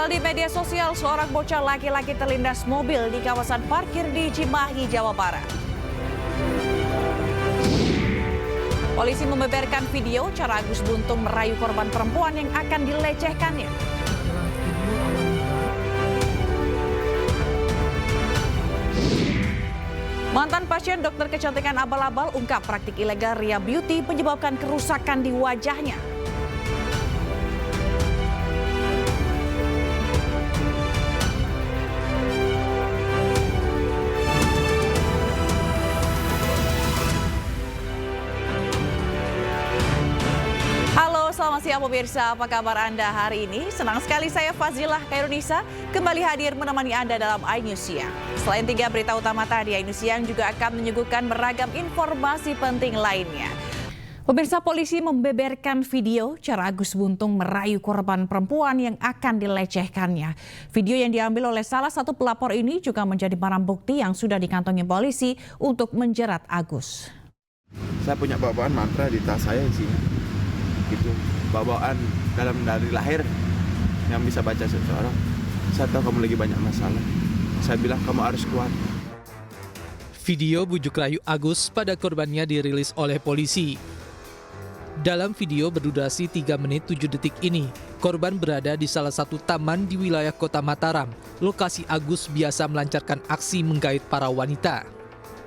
Viral di media sosial, seorang bocah laki-laki terlindas mobil di kawasan parkir di Cimahi, Jawa Barat. Polisi membeberkan video cara Agus Buntung merayu korban perempuan yang akan dilecehkannya. Mantan pasien dokter kecantikan abal-abal ungkap praktik ilegal Ria Beauty menyebabkan kerusakan di wajahnya. Halo, selamat siang pemirsa. Apa kabar Anda hari ini? Senang sekali saya Fazilah Khairunisa kembali hadir menemani Anda dalam iNews Siang. Selain 3 berita utama tadi, iNews Siang juga akan menyuguhkan beragam informasi penting lainnya. Pemirsa, polisi membeberkan video cara Agus Buntung merayu korban perempuan yang akan dilecehkannya. Video yang diambil oleh salah satu pelapor ini juga menjadi barang bukti yang sudah dikantongi polisi untuk menjerat Agus. Saya punya bawaan mantra di tas saya isinya. Gitu, bawaan dari lahir yang bisa baca seseorang. Saya tahu kamu lagi banyak masalah. Saya bilang kamu harus kuat. Video bujuk rayu Agus pada korbannya dirilis oleh polisi. Dalam video berdurasi 3 menit 7 detik ini, korban berada di salah satu taman di wilayah Kota Mataram, lokasi Agus biasa melancarkan aksi menggait para wanita.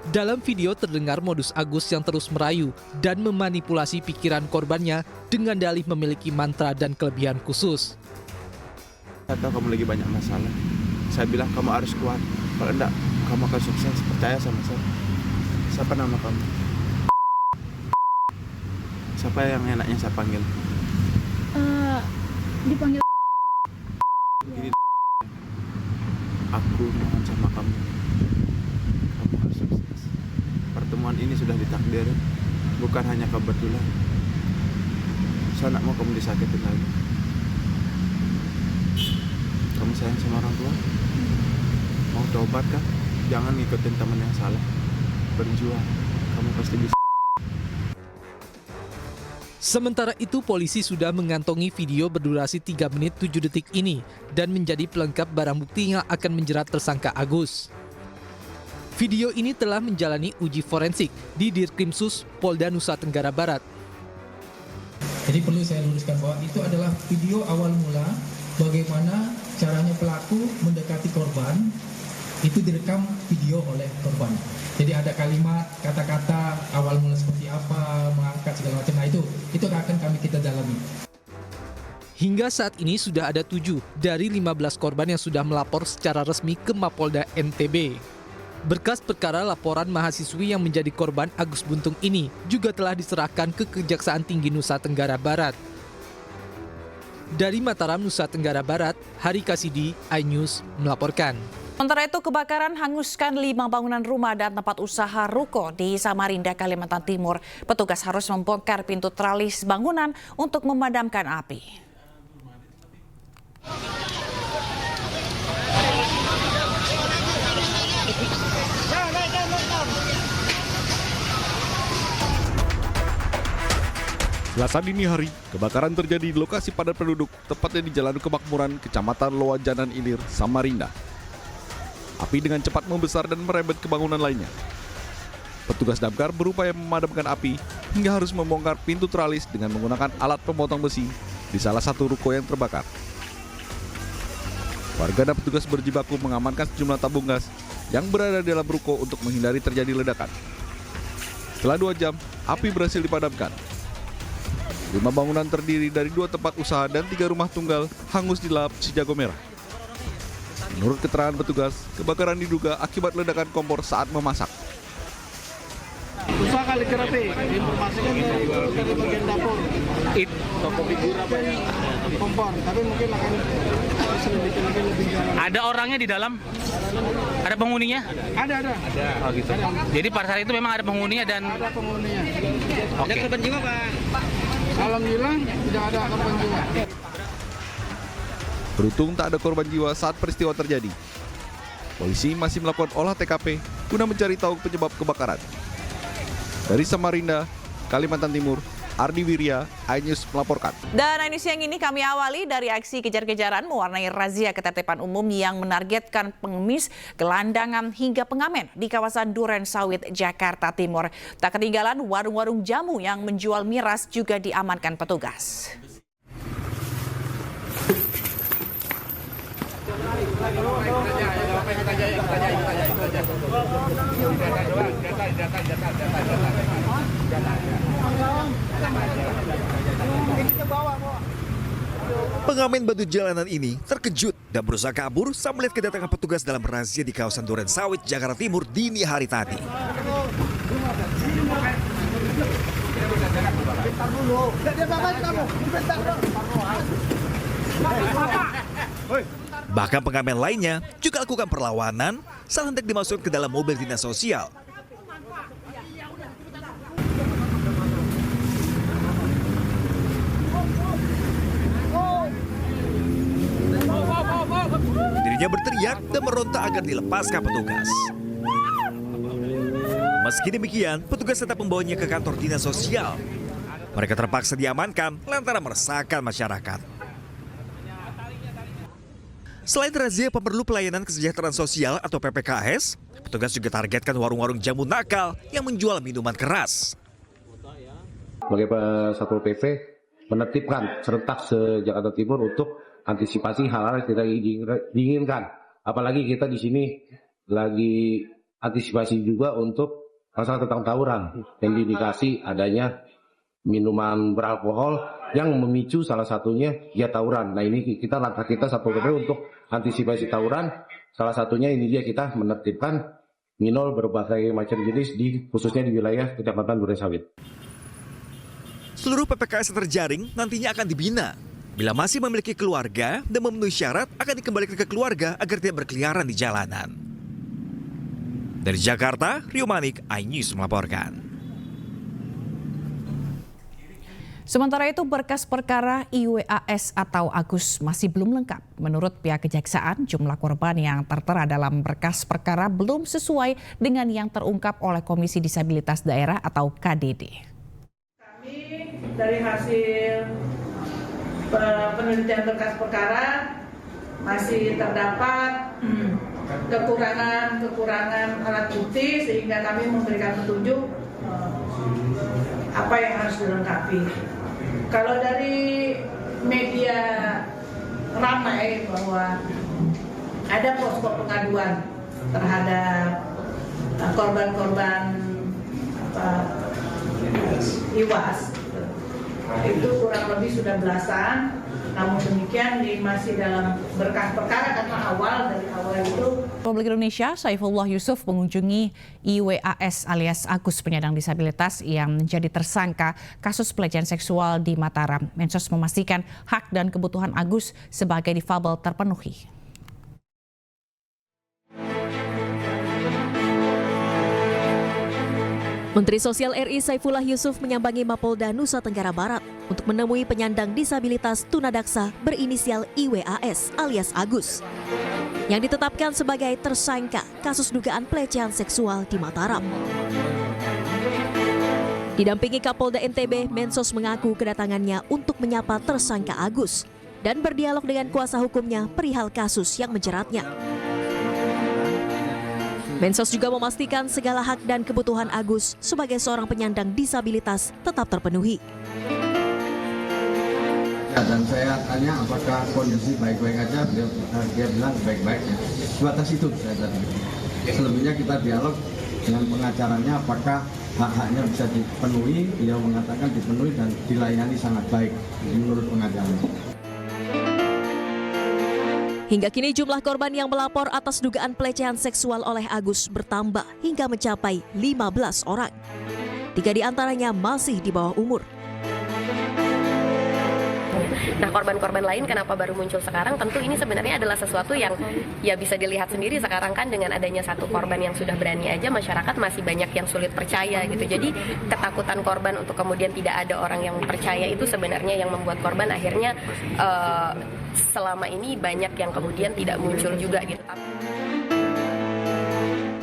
Dalam video terdengar modus Agus yang terus merayu dan memanipulasi pikiran korbannya dengan dalih memiliki mantra dan kelebihan khusus. Saya tahu kamu lagi banyak masalah. Saya bilang kamu harus kuat. Kalau enggak, kamu akan sukses. Percaya sama saya. Siapa nama kamu? Siapa yang enaknya saya panggil? Dipanggil. Ini aku mohon sama kamu. Kamu harus sukses. Pertemuan ini sudah ditakdirin, bukan hanya kebetulan. Saya nak mau kamu disakitin lagi. Kamu sayang sama orang tua? Mau tobat kan? Jangan ngikutin teman yang salah. Berjuang, kamu pasti bisa. Sementara itu, polisi sudah mengantongi video berdurasi 3 menit 7 detik ini dan menjadi pelengkap barang bukti yang akan menjerat tersangka Agus. Video ini telah menjalani uji forensik di Dirkrimsus Polda Nusa Tenggara Barat. Jadi perlu saya luruskan bahwa itu adalah video awal mula bagaimana caranya pelaku mendekati korban, itu direkam video oleh korban. Jadi ada kalimat, kata-kata awal mula seperti apa, mengangkat segala macam. Nah itu akan kita dalami. Hingga saat ini sudah ada 7 dari 15 korban yang sudah melapor secara resmi ke Mapolda NTB. Berkas perkara laporan mahasiswi yang menjadi korban Agus Buntung ini juga telah diserahkan ke Kejaksaan Tinggi Nusa Tenggara Barat. Dari Mataram, Nusa Tenggara Barat, Hari Kasidi, iNews melaporkan. Sementara itu, kebakaran hanguskan 5 bangunan rumah dan tempat usaha ruko di Samarinda, Kalimantan Timur. Petugas harus membongkar pintu tralis bangunan untuk memadamkan api. Selasa dini hari, kebakaran terjadi di lokasi padat penduduk, tepatnya di Jalan Kemakmuran, Kecamatan Loajanan Ilir, Samarinda. Api dengan cepat membesar dan merembet ke bangunan lainnya. Petugas damkar berupaya memadamkan api hingga harus membongkar pintu tralis dengan menggunakan alat pemotong besi di salah satu ruko yang terbakar. Warga dan petugas berjibaku mengamankan sejumlah tabung gas yang berada di dalam ruko untuk menghindari terjadi ledakan. Setelah 2 jam, api berhasil dipadamkan. 5 bangunan terdiri dari 2 tempat usaha dan 3 rumah tunggal hangus dilahap si jago merah. Menurut keterangan petugas, kebakaran diduga akibat ledakan kompor saat memasak. Usaha kali kerapi, informasikan dari bagian dapur. Toko figur apa ya? Kompor, tapi mungkin akan selidiki lagi lebih dalam. Ada orangnya di dalam? Ada penghuninya? Ada. Oh gitu. Jadi pada saat itu memang ada penghuninya dan Ada penghuninya. Oke. Ada korban jiwa, Pak? Alhamdulillah tidak ada korban jiwa. Beruntung tak ada korban jiwa saat peristiwa terjadi. Polisi masih melakukan olah TKP guna mencari tahu penyebab kebakaran. Dari Samarinda, Kalimantan Timur, Ardi Wirya, iNews melaporkan. Dan ini siang ini kami awali dari aksi kejar-kejaran mewarnai razia ketertiban umum yang menargetkan pengemis, gelandangan hingga pengamen di kawasan Duren Sawit, Jakarta Timur. Tak ketinggalan warung-warung jamu yang menjual miras juga diamankan petugas. Pengamen badut jalanan ini terkejut dan berusaha kabur saat melihat kedatangan petugas dalam razia di kawasan Duren Sawit, Jakarta Timur dini hari tadi. Bahkan pengamen lainnya juga lakukan perlawanan saat hendak dimasukkan ke dalam mobil dinas sosial. Dirinya berteriak dan meronta agar dilepaskan petugas. Meski demikian, petugas tetap membawanya ke kantor dinas sosial. Mereka terpaksa diamankan lantaran meresahkan masyarakat. Selain razia pemerlu pelayanan kesejahteraan sosial atau PPKS, petugas juga targetkan warung-warung jamu nakal yang menjual minuman keras. Sebagai Satpol PP menertibkan serentak se-Jakarta Timur untuk antisipasi hal-hal yang tidak diinginkan. Apalagi kita di sini lagi antisipasi juga untuk masalah tentang tawuran yang diindikasi adanya minuman beralkohol yang memicu salah satunya ya tawuran. Nah ini langkah kita Satpol PP untuk antisipasi tawuran. Salah satunya ini dia kita menertibkan minol berbagai macam jenis khususnya di wilayah Kecamatan Duren Sawit. Seluruh PPKS yang terjaring nantinya akan dibina. Bila masih memiliki keluarga dan memenuhi syarat akan dikembalikan ke keluarga agar tidak berkeliaran di jalanan. Dari Jakarta, Rio Manik, iNews melaporkan. Sementara itu berkas perkara IWAS atau Agus masih belum lengkap. Menurut pihak kejaksaan, jumlah korban yang tertera dalam berkas perkara belum sesuai dengan yang terungkap oleh Komisi Disabilitas Daerah atau KDD. Kami dari hasil penelitian berkas perkara masih terdapat kekurangan alat bukti sehingga kami memberikan petunjuk apa yang harus dilengkapi. Kalau dari media ramai bahwa ada posko pengaduan terhadap korban-korban IWAS, itu kurang lebih sudah belasan. Namun demikian masih dalam berkas perkara karena dari awal itu. Republik Indonesia, Saifullah Yusuf mengunjungi IWAS alias Agus penyandang disabilitas yang menjadi tersangka kasus pelecehan seksual di Mataram. Mensos memastikan hak dan kebutuhan Agus sebagai difabel terpenuhi. Menteri Sosial RI Saifullah Yusuf menyambangi Mapolda Nusa Tenggara Barat untuk menemui penyandang disabilitas tunadaksa berinisial IWAS alias Agus yang ditetapkan sebagai tersangka kasus dugaan pelecehan seksual di Mataram. Didampingi Kapolda NTB, Mensos mengaku kedatangannya untuk menyapa tersangka Agus dan berdialog dengan kuasa hukumnya perihal kasus yang menjeratnya. Mensos juga memastikan segala hak dan kebutuhan Agus sebagai seorang penyandang disabilitas tetap terpenuhi. Dan saya tanya apakah kondisi baik-baik aja, dia bilang baik-baik ya. Sebatas itu saya tanya. Selebihnya kita dialog dengan pengacaranya apakah hak-haknya bisa dipenuhi. Beliau mengatakan dipenuhi dan dilayani sangat baik menurut pengacaranya. Hingga kini jumlah korban yang melapor atas dugaan pelecehan seksual oleh Agus bertambah hingga mencapai 15 orang. 3 diantaranya masih di bawah umur. Nah, korban-korban lain kenapa baru muncul sekarang? Tentu ini sebenarnya adalah sesuatu yang ya bisa dilihat sendiri sekarang kan dengan adanya satu korban yang sudah berani aja masyarakat masih banyak yang sulit percaya gitu. Jadi ketakutan korban untuk kemudian tidak ada orang yang percaya itu sebenarnya yang membuat korban akhirnya selama ini banyak yang kemudian tidak muncul juga gitu.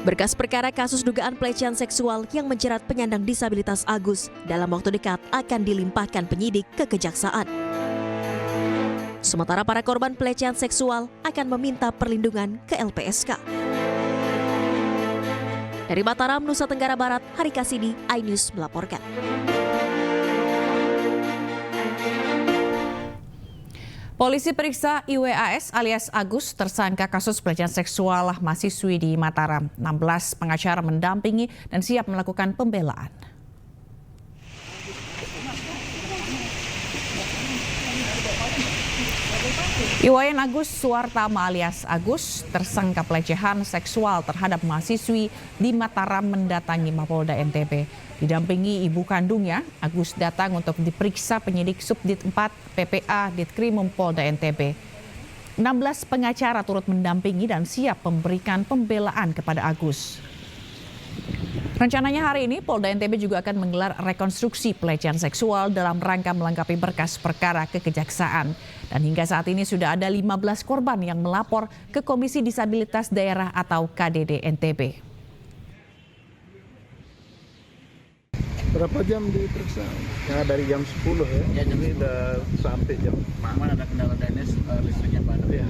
Berkas perkara kasus dugaan pelecehan seksual yang menjerat penyandang disabilitas Agus dalam waktu dekat akan dilimpahkan penyidik ke Kejaksaan. Sementara para korban pelecehan seksual akan meminta perlindungan ke LPSK. Dari Mataram, Nusa Tenggara Barat, Hari Kasidi, iNews melaporkan. Polisi periksa IWAS alias Agus, tersangka kasus pelecehan seksual mahasiswi di Mataram. 16 pengacara mendampingi dan siap melakukan pembelaan. Iwayan Agus Suwartama alias Agus, tersangka pelecehan seksual terhadap mahasiswi di Mataram mendatangi Mapolda NTB. Didampingi ibu kandungnya, Agus datang untuk diperiksa penyidik Subdit 4 PPA Ditkrimum Polda NTB. 16 pengacara turut mendampingi dan siap memberikan pembelaan kepada Agus. Rencananya hari ini Polda NTB juga akan menggelar rekonstruksi pelecehan seksual dalam rangka melengkapi berkas perkara ke Kejaksaan. Dan hingga saat ini sudah ada 15 korban yang melapor ke Komisi Disabilitas Daerah atau KDD NTB. Berapa jam diperiksa? Ya dari jam 10 ya. Ya ini udah sampai jam. Mana ada kendala teknis listriknya Pak? Ya.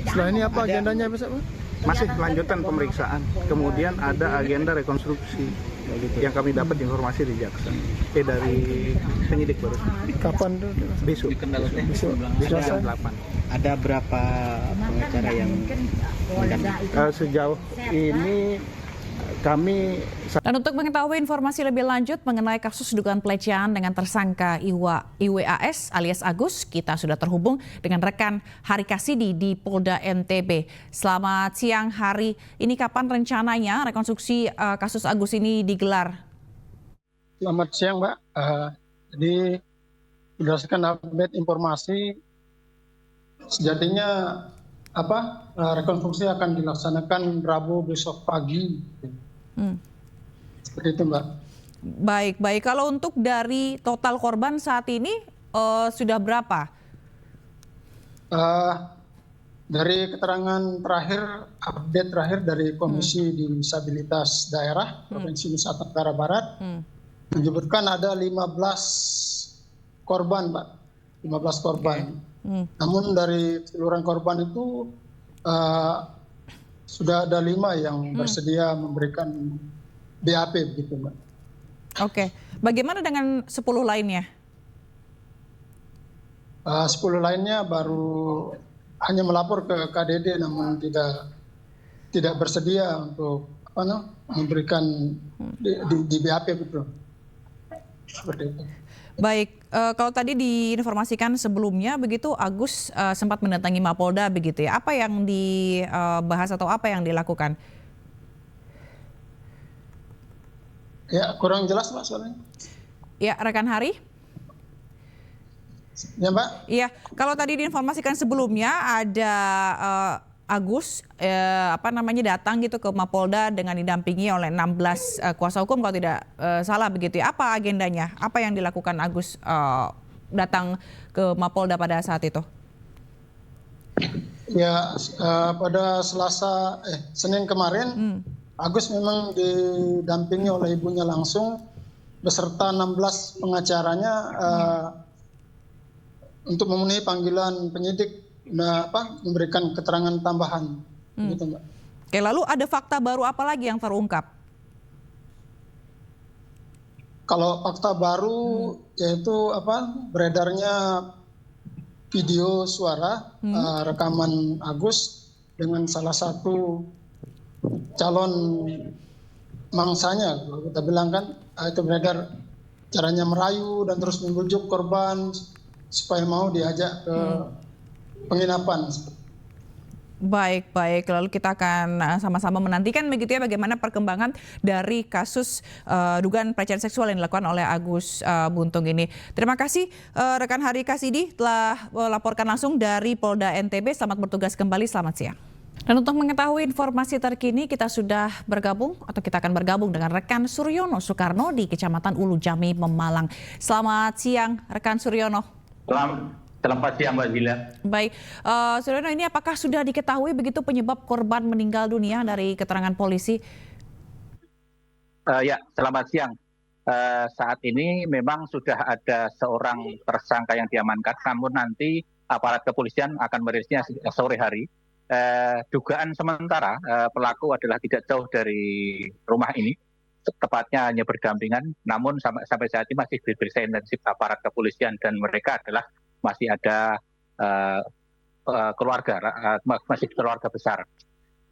Setelah ini apa agendanya besok Pak? Masih lanjutan pemeriksaan. Kemudian ada agenda rekonstruksi yang kami dapat informasi di Jaksa. Dari penyidik baru. Kapan tuh? Besok. Besok jam 8. Ada berapa pengacara yang mendampingi? Sejauh ini kami. Dan untuk mengetahui informasi lebih lanjut mengenai kasus dugaan pelecehan dengan tersangka IWAS alias Agus, kita sudah terhubung dengan rekan Hari Kasidi di Polda NTB. Selamat siang Hari, ini kapan rencananya rekonstruksi kasus Agus ini digelar? Selamat siang Mbak. Jadi berdasarkan update informasi, sejatinya rekonstruksi akan dilaksanakan Rabu besok pagi. Seperti itu Mbak. Baik. Kalau untuk dari total korban saat ini sudah berapa? Dari keterangan update terakhir dari Komisi Disabilitas Daerah Provinsi Nusa Tenggara Barat menyebutkan ada 15 korban Mbak. 15 korban. Namun dari keseluruhan korban itu sudah ada 5 yang bersedia memberikan BAP begitu Mbak. Oke, bagaimana dengan 10 lainnya? 10 lainnya baru hanya melapor ke KDD namun tidak bersedia untuk memberikan di BAP begitu. Seperti itu. Baik, kalau tadi diinformasikan sebelumnya begitu Agus sempat mendatangi Mapolda begitu ya. Apa yang dibahas atau apa yang dilakukan? Ya, kurang jelas Mbak soalnya. Ya, rekan Hari? Ya Mbak? Iya, kalau tadi diinformasikan sebelumnya ada Agus datang gitu ke Mapolda dengan didampingi oleh 16 kuasa hukum kalau tidak salah begitu ya. Apa agendanya? Apa yang dilakukan Agus datang ke Mapolda pada saat itu? Ya, pada Senin kemarin Agus memang didampingi oleh ibunya langsung beserta 16 pengacaranya untuk memenuhi panggilan penyidik memberikan keterangan tambahan. Gitu, Mbak. Oke, lalu ada fakta baru apa lagi yang terungkap? Kalau fakta baru yaitu beredarnya video suara rekaman Agus dengan salah satu calon mangsanya, kita bilang kan itu beredar caranya merayu dan terus membujuk korban supaya mau diajak ke penginapan. Baik. Lalu kita akan sama-sama menantikan begitu ya bagaimana perkembangan dari kasus dugaan pelecehan seksual yang dilakukan oleh Agus Buntung ini. Terima kasih rekan Hari Kasidi telah melaporkan langsung dari Polda NTB. Selamat bertugas kembali, selamat siang. Dan untuk mengetahui informasi terkini kita akan bergabung dengan rekan Suryono Soekarno di Kecamatan Ulu Jami, Pemalang. Selamat siang rekan Suryono. Selamat siang Mbak Zila. Baik, Suryono, ini apakah sudah diketahui begitu penyebab korban meninggal dunia dari keterangan polisi? Ya, selamat siang. Saat ini memang sudah ada seorang tersangka yang diamankan, namun nanti aparat kepolisian akan merilisnya sore hari. Dugaan sementara pelaku adalah tidak jauh dari rumah ini, tepatnya hanya berdampingan, namun sampai saat ini masih diperiksa intensif aparat kepolisian dan mereka adalah masih ada masih keluarga besar.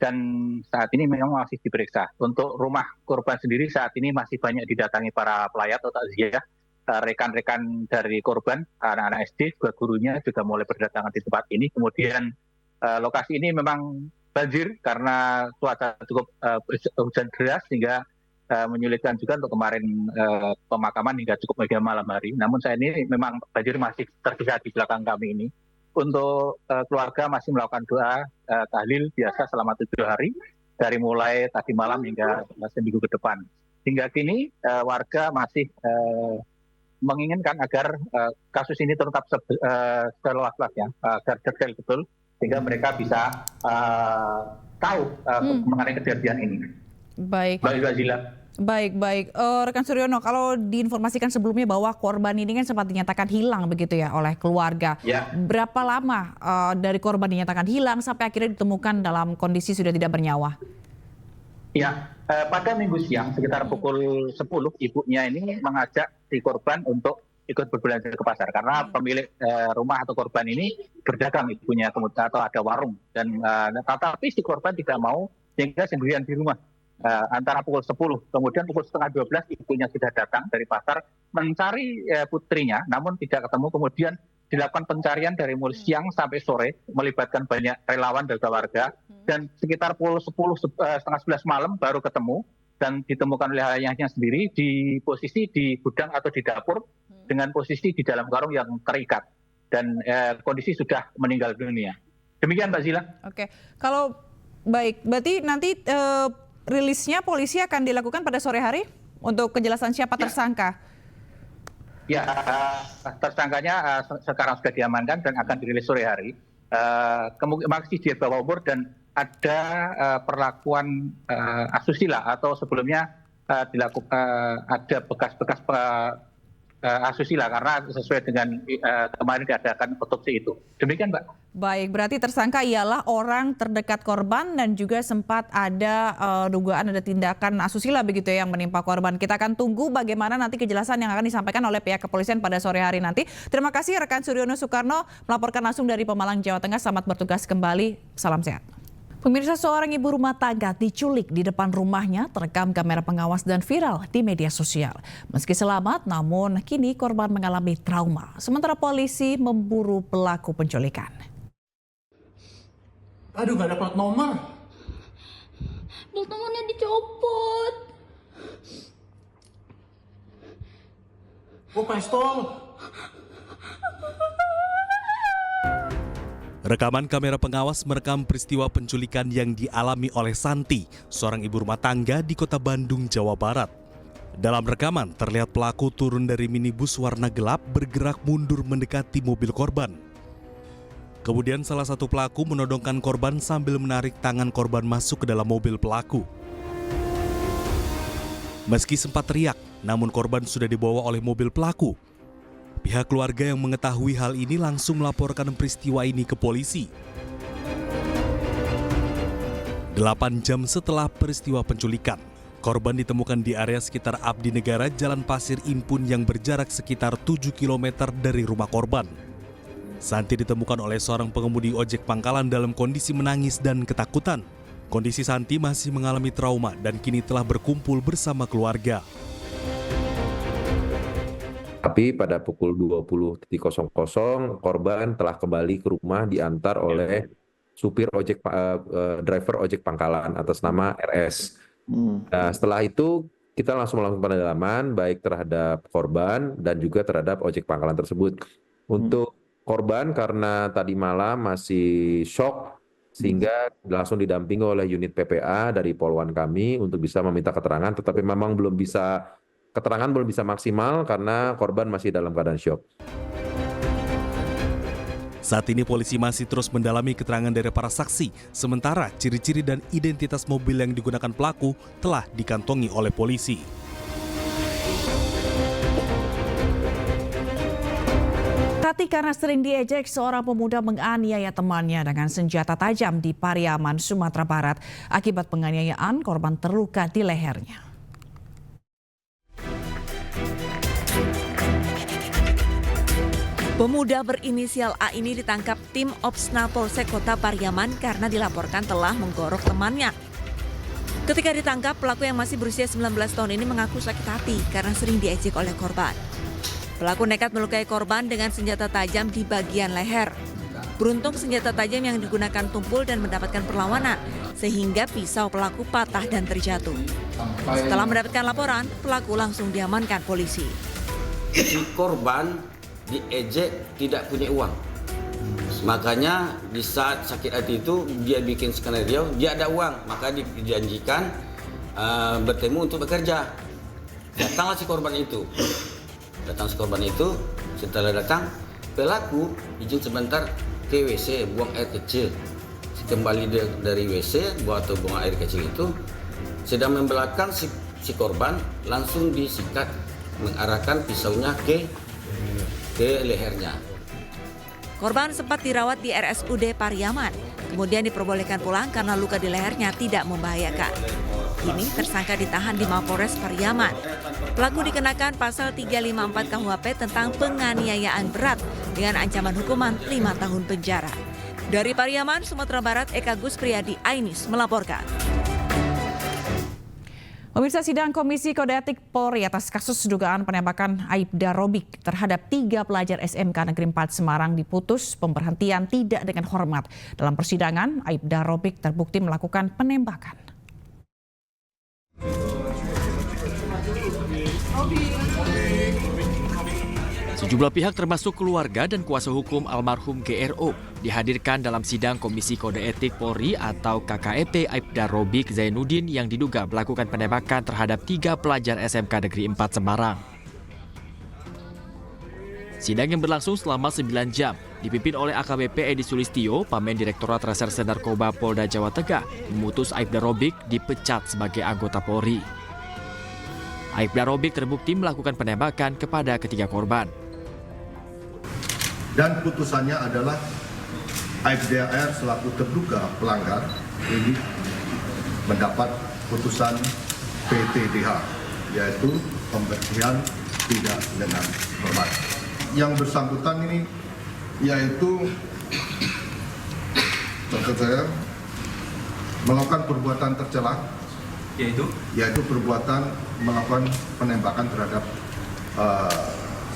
Dan saat ini memang masih diperiksa. Untuk rumah korban sendiri saat ini masih banyak didatangi para pelayat atau takziah. Rekan-rekan dari korban, anak-anak SD, juga gurunya juga mulai berdatangan di tempat ini. Kemudian lokasi ini memang banjir karena cuaca cukup hujan deras sehingga menyulitkan juga untuk kemarin pemakaman hingga cukup hingga malam hari. Namun saat ini memang banjir masih tersisa di belakang kami ini. Untuk keluarga masih melakukan doa tahlil biasa selama 7 hari dari mulai tadi malam hingga seminggu ke depan. Hingga kini warga masih menginginkan agar kasus ini tetap seluas-luasnya, agar detail betul sehingga mereka bisa tahu mengenai kejadian ini. Baik. Baik, Mbak Zila. Baik. Rekan Suryono, kalau diinformasikan sebelumnya bahwa korban ini kan sempat dinyatakan hilang begitu ya oleh keluarga. Ya. Berapa lama dari korban dinyatakan hilang sampai akhirnya ditemukan dalam kondisi sudah tidak bernyawa? Ya, pada minggu siang sekitar pukul 10 ibunya ini mengajak si korban untuk ikut berbelanja ke pasar karena pemilik rumah atau korban ini berdagang ibunya kemudian atau ada warung dan tetapi si korban tidak mau sehingga sendirian di rumah. Antara pukul 10, kemudian pukul setengah 12 ibunya sudah datang dari pasar mencari putrinya, namun tidak ketemu. Kemudian dilakukan pencarian dari mulai siang sampai sore, melibatkan banyak relawan dan warga. Dan sekitar pukul 10, setengah 11 malam baru ketemu dan ditemukan oleh ayahnya sendiri di posisi di gudang atau di dapur dengan posisi di dalam karung yang terikat dan kondisi sudah meninggal dunia. Demikian Mbak Zila. Oke, kalau baik, berarti nanti rilisnya polisi akan dilakukan pada sore hari untuk kejelasan siapa tersangka? Ya, tersangkanya sekarang sudah diamankan dan akan dirilis sore hari. Masih di bawah umur dan ada perlakuan asusila atau sebelumnya ada bekas-bekas asusila karena sesuai dengan kemarin diadakan otopsi itu. Demikian, Mbak. Baik, berarti tersangka ialah orang terdekat korban dan juga sempat ada dugaan ada tindakan asusila begitu ya yang menimpa korban. Kita akan tunggu bagaimana nanti kejelasan yang akan disampaikan oleh pihak kepolisian pada sore hari nanti. Terima kasih rekan Suryono Soekarno melaporkan langsung dari Pemalang, Jawa Tengah. Selamat bertugas kembali. Salam sehat. Pemirsa, seorang ibu rumah tangga diculik di depan rumahnya terekam kamera pengawas dan viral di media sosial. Meski selamat, namun kini korban mengalami trauma. Sementara polisi memburu pelaku penculikan. Aduh, gak ada plat nomor. Plat nomornya dicopot. Oh, pistol. Rekaman kamera pengawas merekam peristiwa penculikan yang dialami oleh Santi, seorang ibu rumah tangga di Kota Bandung, Jawa Barat. Dalam rekaman, terlihat pelaku turun dari minibus warna gelap bergerak mundur mendekati mobil korban. Kemudian salah satu pelaku menodongkan korban sambil menarik tangan korban masuk ke dalam mobil pelaku. Meski sempat teriak, namun korban sudah dibawa oleh mobil pelaku. Pihak keluarga yang mengetahui hal ini langsung melaporkan peristiwa ini ke polisi. 8 jam setelah peristiwa penculikan, korban ditemukan di area sekitar Abdi Negara Jalan Pasir Impun yang berjarak sekitar 7 km dari rumah korban. Santi ditemukan oleh seorang pengemudi ojek pangkalan dalam kondisi menangis dan ketakutan. Kondisi Santi masih mengalami trauma dan kini telah berkumpul bersama keluarga. Tapi pada pukul 20.00 korban telah kembali ke rumah diantar oleh supir driver ojek pangkalan atas nama RS. Nah, setelah itu kita langsung melakukan pendalaman baik terhadap korban dan juga terhadap ojek pangkalan tersebut. Untuk korban karena tadi malam masih shock sehingga langsung didampingi oleh unit PPA dari Polwan kami untuk bisa meminta keterangan, tetapi memang keterangan belum bisa maksimal karena korban masih dalam keadaan syok. Saat ini polisi masih terus mendalami keterangan dari para saksi, sementara ciri-ciri dan identitas mobil yang digunakan pelaku telah dikantongi oleh polisi. Hati karena sering diejek, seorang pemuda menganiaya temannya dengan senjata tajam di Pariaman, Sumatera Barat. Akibat penganiayaan, korban terluka di lehernya. Pemuda berinisial A ini ditangkap tim Opsnal Polsek Kota Pariaman karena dilaporkan telah menggorok temannya. Ketika ditangkap, pelaku yang masih berusia 19 tahun ini mengaku sakit hati karena sering diejek oleh korban. Pelaku nekat melukai korban dengan senjata tajam di bagian leher. Beruntung senjata tajam yang digunakan tumpul dan mendapatkan perlawanan, sehingga pisau pelaku patah dan terjatuh. Setelah mendapatkan laporan, pelaku langsung diamankan polisi. Si korban diejek tidak punya uang. Makanya di saat sakit hati itu dia bikin skenario, dia ada uang, maka dijanjikan bertemu untuk bekerja. Datanglah si korban itu. Setelah datang, pelaku izin sebentar ke WC, buang air kecil. Kembali dari WC, buang air kecil itu, sedang membelakang si korban, langsung disikat, mengarahkan pisaunya ke lehernya. Korban sempat dirawat di RSUD Pariaman, kemudian diperbolehkan pulang karena luka di lehernya tidak membahayakan. Kini tersangka ditahan di Mapolres Pariaman. Pelaku dikenakan pasal 354 KUHP tentang penganiayaan berat dengan ancaman hukuman 5 tahun penjara. Dari Pariaman, Sumatera Barat, Eka Gus Priyadi, iNews melaporkan. Pemirsa, sidang Komisi Kode Etik Polri atas kasus dugaan penembakan Aibda Robik terhadap 3 pelajar SMK Negeri 4 Semarang diputus pemberhentian tidak dengan hormat. Dalam persidangan, Aibda Robik terbukti melakukan penembakan. Sejumlah pihak termasuk keluarga dan kuasa hukum almarhum GRO dihadirkan dalam sidang Komisi Kode Etik Polri atau KKEP Aibda Robik Zainuddin yang diduga melakukan penembakan terhadap 3 pelajar SMK Negeri 4 Semarang. Sidang yang berlangsung selama 9 jam dipimpin oleh AKBP Edi Sulistyo, Pamen Direktorat Reserse Narkoba Polda Jawa Tengah, memutus Aibda Robik dipecat sebagai anggota Polri. Aibda Robik terbukti melakukan penembakan kepada ketiga korban. Dan putusannya adalah Aibda R selaku terduga pelanggar ini mendapat putusan PTDH, yaitu pemberhentian tidak dengan hormat. Yang bersangkutan ini yaitu melakukan perbuatan tercela, yaitu perbuatan melakukan penembakan terhadap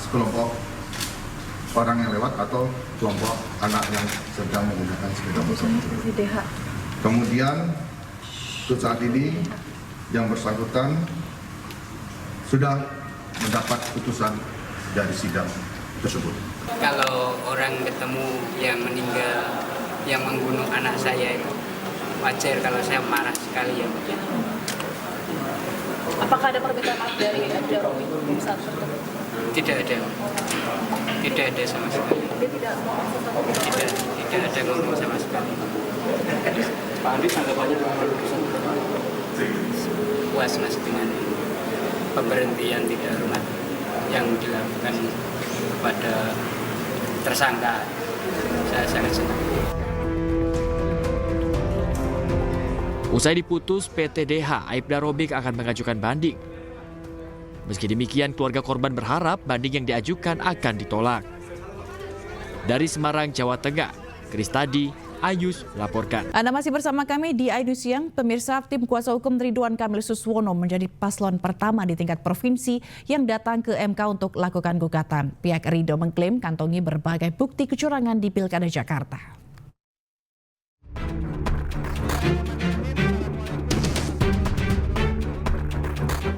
sekelompok orang yang lewat atau kelompok anak yang sedang menggunakan sepeda motor. Kemudian untuk saat ini yang bersangkutan sudah mendapat putusan dari sidang tersebut. Kalau orang ketemu yang meninggal, yang membunuh anak saya itu wajar kalau saya marah sekali ya. Apakah ada permintaan maaf dari Aibda Robik saat bertemu? Tidak ada sama sekali. Dia tidak ngomong sesuatu? Tidak ada ngomong sama sekali. Pak Andi tanggapannya puas Mas dengan pemberhentian tidak hormat yang dilakukan kepada tersangka. Saya sangat senang. Usai diputus PTDH, Aibda Robik akan mengajukan banding. Meski demikian, keluarga korban berharap banding yang diajukan akan ditolak. Dari Semarang, Jawa Tengah, Kristadi, iNews melaporkan. Anda masih bersama kami di iNews Siang. Pemirsa, tim kuasa hukum Ridwan Kamil Suswono menjadi paslon pertama di tingkat provinsi yang datang ke MK untuk lakukan gugatan. Pihak Ridho mengklaim kantongi berbagai bukti kecurangan di Pilkada Jakarta.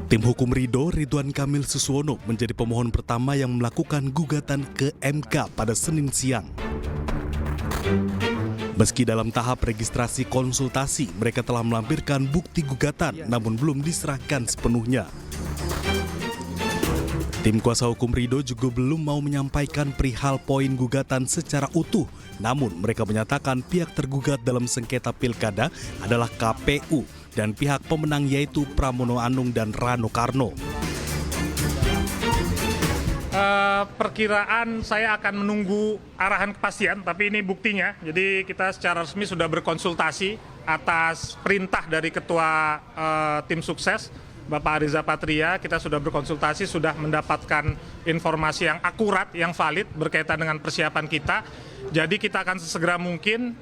Tim hukum Ridwan Kamil Suswono menjadi pemohon pertama yang melakukan gugatan ke MK pada Senin siang. Meski dalam tahap registrasi konsultasi, mereka telah melampirkan bukti gugatan namun belum diserahkan sepenuhnya. Tim kuasa hukum Ridho juga belum mau menyampaikan perihal poin gugatan secara utuh. Namun mereka menyatakan pihak tergugat dalam sengketa pilkada adalah KPU dan pihak pemenang yaitu Pramono Anung dan Rano Karno. Perkiraan saya akan menunggu arahan kepastian, tapi ini buktinya. Jadi kita secara resmi sudah berkonsultasi atas perintah dari Ketua Tim Sukses, Bapak Ariza Patria. Kita sudah berkonsultasi, sudah mendapatkan informasi yang akurat, yang valid berkaitan dengan persiapan kita. Jadi kita akan sesegera mungkin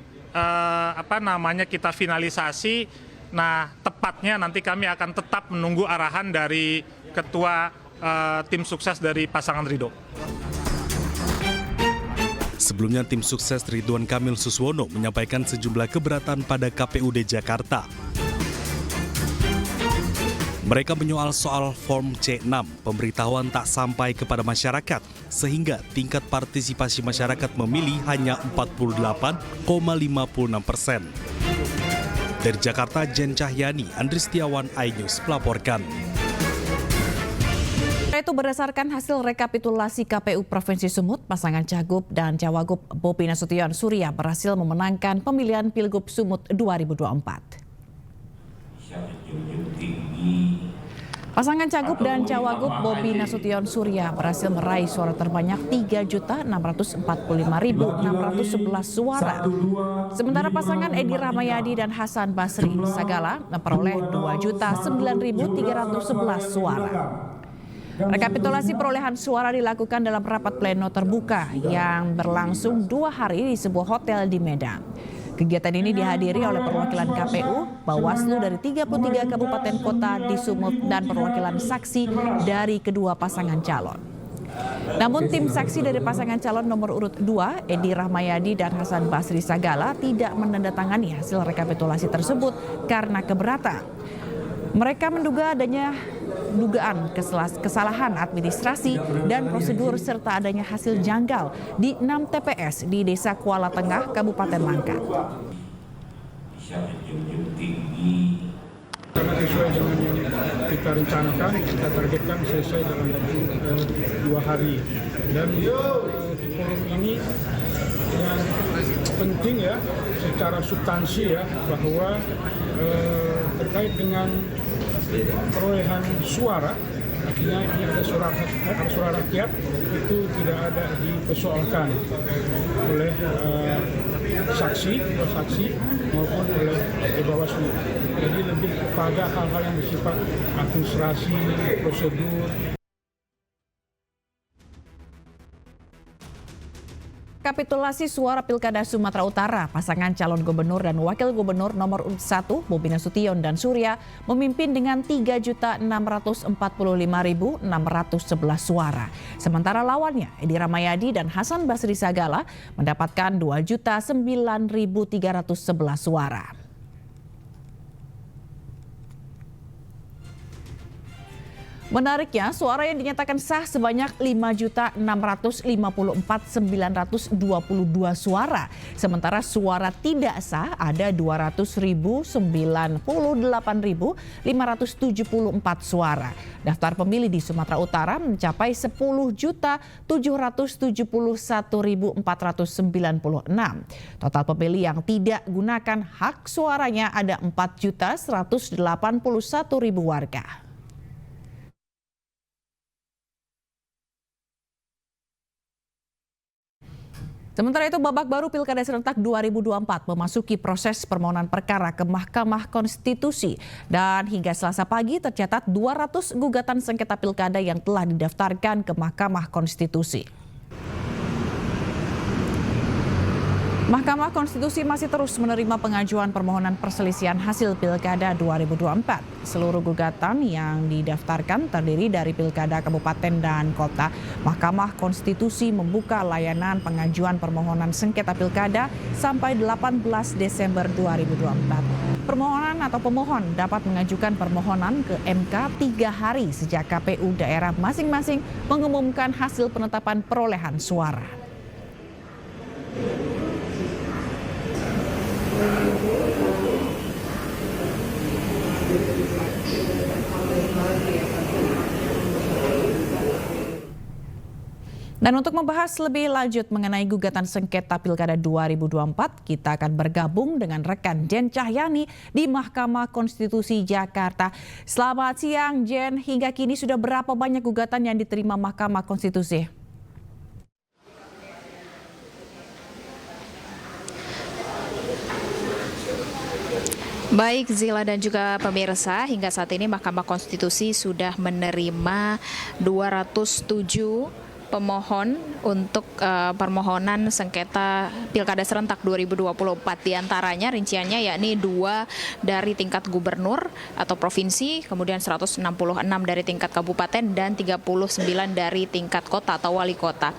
kita finalisasi. Nah, tepatnya nanti kami akan tetap menunggu arahan dari Ketua Tim Sukses dari pasangan Ridho. Sebelumnya tim sukses Ridwan Kamil Suswono menyampaikan sejumlah keberatan pada KPUD Jakarta. Mereka menyoal soal Form C6, pemberitahuan tak sampai kepada masyarakat, sehingga tingkat partisipasi masyarakat memilih hanya 48,56%. Dari Jakarta, Jen Cahyani, Andri Setiawan, iNews melaporkan. Itu berdasarkan hasil rekapitulasi KPU Provinsi Sumut, pasangan Cagup dan Cawagup Bobi Nasution Surya berhasil memenangkan pemilihan Pilgub Sumut 2024. Pasangan Cagup dan Cawagup Bobi Nasution Surya berhasil meraih suara terbanyak 3.645.611 suara. Sementara pasangan Edi Rahmayadi dan Hasan Basri Sagala memperoleh 2.009.311 suara. Rekapitulasi perolehan suara dilakukan dalam rapat pleno terbuka yang berlangsung 2 hari di sebuah hotel di Medan. Kegiatan ini dihadiri oleh perwakilan KPU, Bawaslu dari 33 kabupaten kota di Sumut dan perwakilan saksi dari kedua pasangan calon. Namun tim saksi dari pasangan calon nomor urut 2, Edi Rahmayadi dan Hasan Basri Sagala tidak menandatangani hasil rekapitulasi tersebut karena keberatan. Mereka menduga adanya dugaan kesalahan administrasi dan prosedur serta adanya hasil janggal di 6 TPS di Desa Kuala Tengah, Kabupaten Langkat. Karena sesuai dengan yang kita rencanakan, kita targetkan selesai dalam waktu 2 hari. Dan forum ini yang penting ya, secara substansi ya, bahwa terkait dengan perolehan suara, artinya ini ada suara rakyat, itu tidak ada dipersoalkan oleh saksi maupun oleh Bawaslu. Jadi lebih kepada hal-hal yang bersifat administrasi, prosedur. Rekapitulasi suara Pilkada Sumatera Utara, pasangan calon gubernur dan wakil gubernur nomor urut 1, Bobi Nasution dan Surya, memimpin dengan 3.645.611 suara. Sementara lawannya, Edi Rahmayadi dan Hasan Basri Sagala mendapatkan 2.009.311 suara. Menariknya, suara yang dinyatakan sah sebanyak 5.654.922 suara. Sementara suara tidak sah ada 200.098.574 suara. Daftar pemilih di Sumatera Utara mencapai 10.771.496. Total pemilih yang tidak gunakan hak suaranya ada 4.181.000 warga. Sementara itu, babak baru Pilkada Serentak 2024 memasuki proses permohonan perkara ke Mahkamah Konstitusi. Dan hingga Selasa pagi tercatat 200 gugatan sengketa pilkada yang telah didaftarkan ke Mahkamah Konstitusi. Mahkamah Konstitusi masih terus menerima pengajuan permohonan perselisihan hasil Pilkada 2024. Seluruh gugatan yang didaftarkan terdiri dari Pilkada Kabupaten dan Kota. Mahkamah Konstitusi membuka layanan pengajuan permohonan sengketa Pilkada sampai 18 Desember 2024. Permohonan atau pemohon dapat mengajukan permohonan ke MK 3 hari sejak KPU daerah masing-masing mengumumkan hasil penetapan perolehan suara. Dan untuk membahas lebih lanjut mengenai gugatan sengketa Pilkada 2024, kita akan bergabung dengan rekan Jen Cahyani di Mahkamah Konstitusi Jakarta. Selamat siang Jen, hingga kini sudah berapa banyak gugatan yang diterima Mahkamah Konstitusi? Baik Zila dan juga pemirsa, hingga saat ini Mahkamah Konstitusi sudah menerima 207 pemohon untuk permohonan sengketa Pilkada serentak 2024. Di antaranya rinciannya yakni 2 dari tingkat gubernur atau provinsi, kemudian 166 dari tingkat kabupaten dan 39 dari tingkat kota atau wali kota.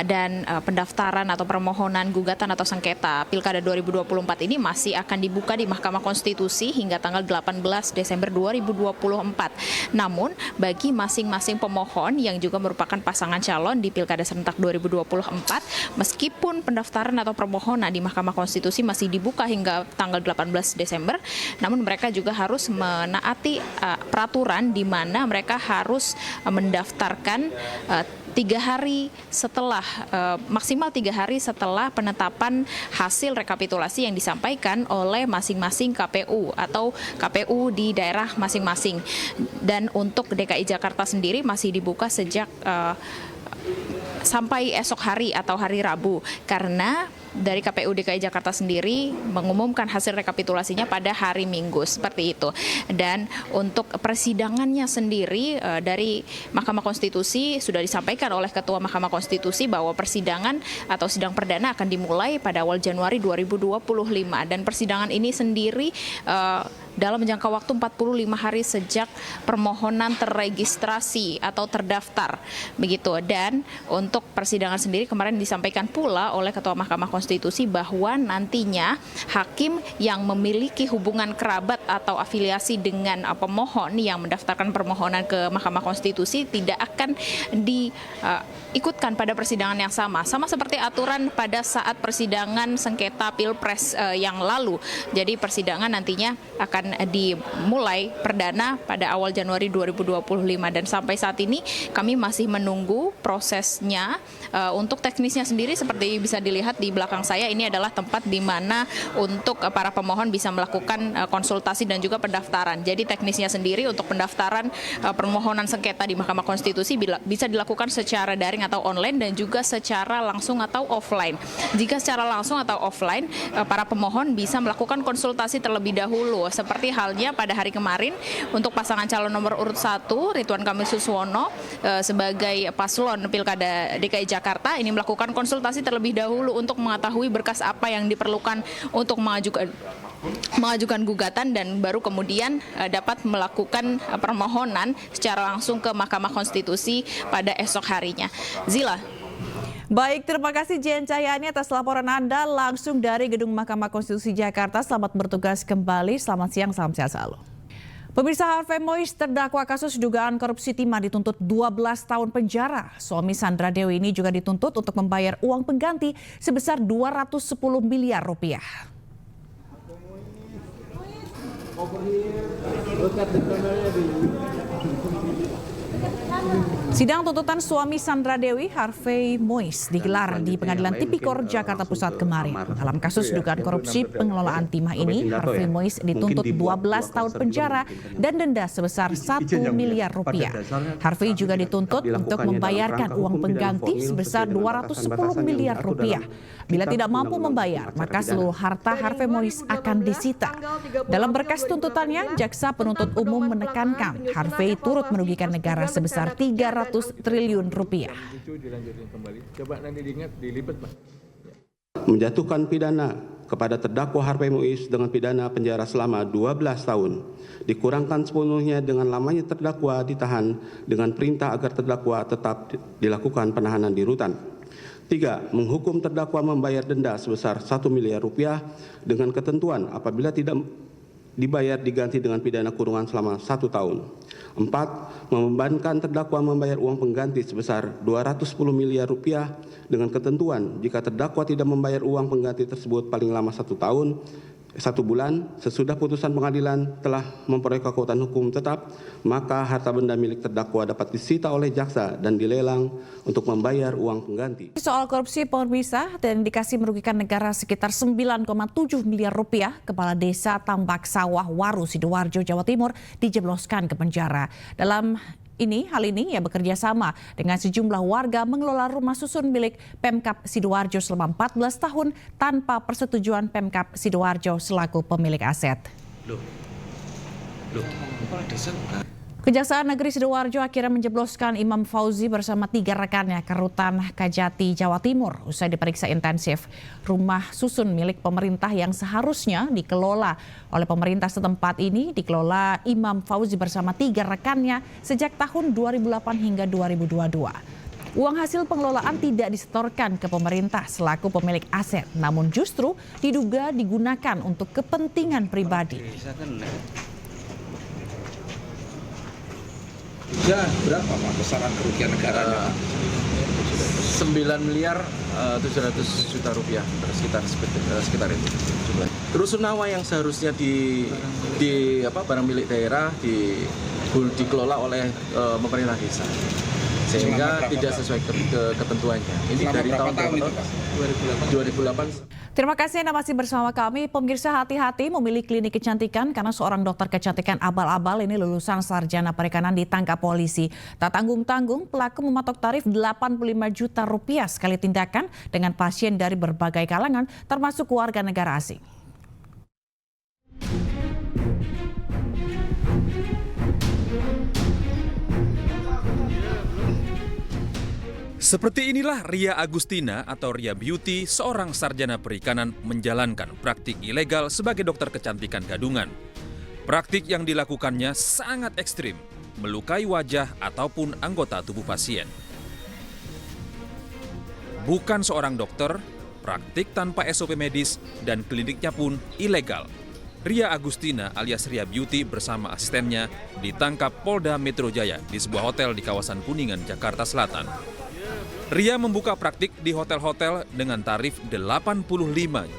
Dan pendaftaran atau permohonan gugatan atau sengketa Pilkada 2024 ini masih akan dibuka di Mahkamah Konstitusi hingga tanggal 18 Desember 2024. Namun bagi masing-masing pemohon yang juga merupakan pasangan calon di Pilkada serentak 2024, meskipun pendaftaran atau permohonan di Mahkamah Konstitusi masih dibuka hingga tanggal 18 Desember, namun mereka juga harus menaati peraturan di mana mereka harus mendaftarkan 3 hari setelah maksimal 3 hari setelah penetapan hasil rekapitulasi yang disampaikan oleh masing-masing KPU atau KPU di daerah masing-masing. Dan untuk DKI Jakarta sendiri masih dibuka sejak sampai esok hari atau hari Rabu, karena dari KPU DKI Jakarta sendiri mengumumkan hasil rekapitulasinya pada hari Minggu, seperti itu. Dan untuk persidangannya sendiri dari Mahkamah Konstitusi sudah disampaikan oleh Ketua Mahkamah Konstitusi bahwa persidangan atau sidang perdana akan dimulai pada awal Januari 2025, dan persidangan ini sendiri dalam jangka waktu 45 hari sejak permohonan terregistrasi atau terdaftar, begitu. Dan untuk persidangan sendiri kemarin disampaikan pula oleh Ketua Mahkamah Konstitusi bahwa nantinya hakim yang memiliki hubungan kerabat atau afiliasi dengan pemohon yang mendaftarkan permohonan ke Mahkamah Konstitusi tidak akan diikutkan pada persidangan yang sama seperti aturan pada saat persidangan sengketa Pilpres yang lalu. Jadi persidangan nantinya akan dimulai perdana pada awal Januari 2025, dan sampai saat ini kami masih menunggu prosesnya. Untuk teknisnya sendiri seperti bisa dilihat di belakang saya, ini adalah tempat di mana untuk para pemohon bisa melakukan konsultasi dan juga pendaftaran. Jadi teknisnya sendiri untuk pendaftaran permohonan sengketa di Mahkamah Konstitusi bisa dilakukan secara daring atau online dan juga secara langsung atau offline. Jika secara langsung atau offline, para pemohon bisa melakukan konsultasi terlebih dahulu, seperti halnya pada hari kemarin untuk pasangan calon nomor urut 1 Ridwan Kamil Suswono sebagai paslon Pilkada DKI Jakarta ini melakukan konsultasi terlebih dahulu untuk mengetahui berkas apa yang diperlukan untuk mengajukan gugatan, dan baru kemudian dapat melakukan permohonan secara langsung ke Mahkamah Konstitusi pada esok harinya. Zila. Baik, terima kasih Jen Cahyani atas laporan Anda langsung dari Gedung Mahkamah Konstitusi Jakarta. Selamat bertugas kembali, selamat siang, salam sehat selalu. Pemirsa, Harvey Mois terdakwa kasus dugaan korupsi timah dituntut 12 tahun penjara. Suami Sandra Dewi ini juga dituntut untuk membayar uang pengganti sebesar 210 miliar rupiah. Sidang tuntutan suami Sandra Dewi, Harvey Mois, digelar di Pengadilan Tipikor Jakarta Pusat kemarin. Dalam kasus dugaan korupsi pengelolaan timah ini, Harvey Mois dituntut 12 tahun penjara dan denda sebesar 1 miliar rupiah. Harvey juga dituntut untuk membayarkan uang pengganti sebesar 210 miliar rupiah. Bila tidak mampu membayar, maka seluruh harta Harvey Mois akan disita. Dalam berkas tuntutannya, jaksa penuntut umum menekankan Harvey turut merugikan negara sebesar 300 triliun rupiah. Menjatuhkan pidana kepada terdakwa Harvey Mois dengan pidana penjara selama 12 tahun, dikurangkan sepenuhnya dengan lamanya terdakwa ditahan dengan perintah agar terdakwa tetap dilakukan penahanan di rutan. 3. Menghukum terdakwa membayar denda sebesar 1 miliar rupiah dengan ketentuan apabila tidak dibayar diganti dengan pidana kurungan selama 1 tahun. 4. Membebankan terdakwa membayar uang pengganti sebesar 210 miliar rupiah dengan ketentuan jika terdakwa tidak membayar uang pengganti tersebut paling lama 1 tahun, 1 bulan sesudah putusan pengadilan telah memperoleh kekuatan hukum tetap, maka harta benda milik terdakwa dapat disita oleh jaksa dan dilelang untuk membayar uang pengganti. Soal korupsi pemirsa dan indikasi merugikan negara sekitar 9,7 miliar rupiah, Kepala Desa Tambak Sawah Waru, Sidoarjo, Jawa Timur dijebloskan ke penjara. Hal ini ia bekerja sama dengan sejumlah warga mengelola rumah susun milik Pemkab Sidoarjo selama 14 tahun tanpa persetujuan Pemkab Sidoarjo selaku pemilik aset. Kejaksaan Negeri Sidoarjo akhirnya menjebloskan Imam Fauzi bersama 3 rekannya ke Rutan Kajati, Jawa Timur usai diperiksa intensif. Rumah susun milik pemerintah yang seharusnya dikelola oleh pemerintah setempat ini dikelola Imam Fauzi bersama 3 rekannya sejak tahun 2008 hingga 2022. Uang hasil pengelolaan tidak disetorkan ke pemerintah selaku pemilik aset, namun justru diduga digunakan untuk kepentingan pribadi. Ya, berapa Pak besaran kerugian negaranya? 9 miliar 700 juta rupiah, sekitar itu. Rusunawa yang seharusnya barang milik daerah dikelola oleh pemerintah desa, sehingga tidak sesuai ketentuannya. Ini dari tahun 2008. Terima kasih Anda masih bersama kami. Pemirsa, hati-hati memilih klinik kecantikan karena seorang dokter kecantikan abal-abal ini lulusan sarjana perikanan ditangkap polisi. Tak tanggung-tanggung, pelaku mematok tarif 85 juta rupiah sekali tindakan dengan pasien dari berbagai kalangan termasuk warga negara asing. Seperti inilah Ria Agustina atau Ria Beauty, seorang sarjana perikanan menjalankan praktik ilegal sebagai dokter kecantikan gadungan. Praktik yang dilakukannya sangat ekstrim, melukai wajah ataupun anggota tubuh pasien. Bukan seorang dokter, praktik tanpa SOP medis, dan kliniknya pun ilegal. Ria Agustina alias Ria Beauty bersama asistennya ditangkap Polda Metro Jaya di sebuah hotel di kawasan Kuningan, Jakarta Selatan. Ria membuka praktik di hotel-hotel dengan tarif 85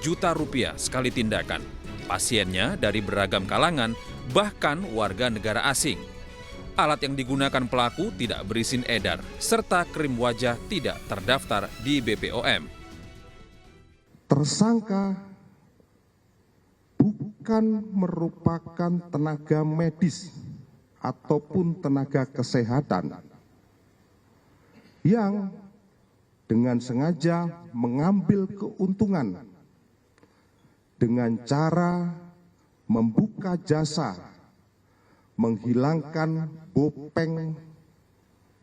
juta rupiah sekali tindakan. Pasiennya dari beragam kalangan, bahkan warga negara asing. Alat yang digunakan pelaku tidak berizin edar, serta krim wajah tidak terdaftar di BPOM. Tersangka bukan merupakan tenaga medis ataupun tenaga kesehatan yang dengan sengaja mengambil keuntungan dengan cara membuka jasa, menghilangkan bopeng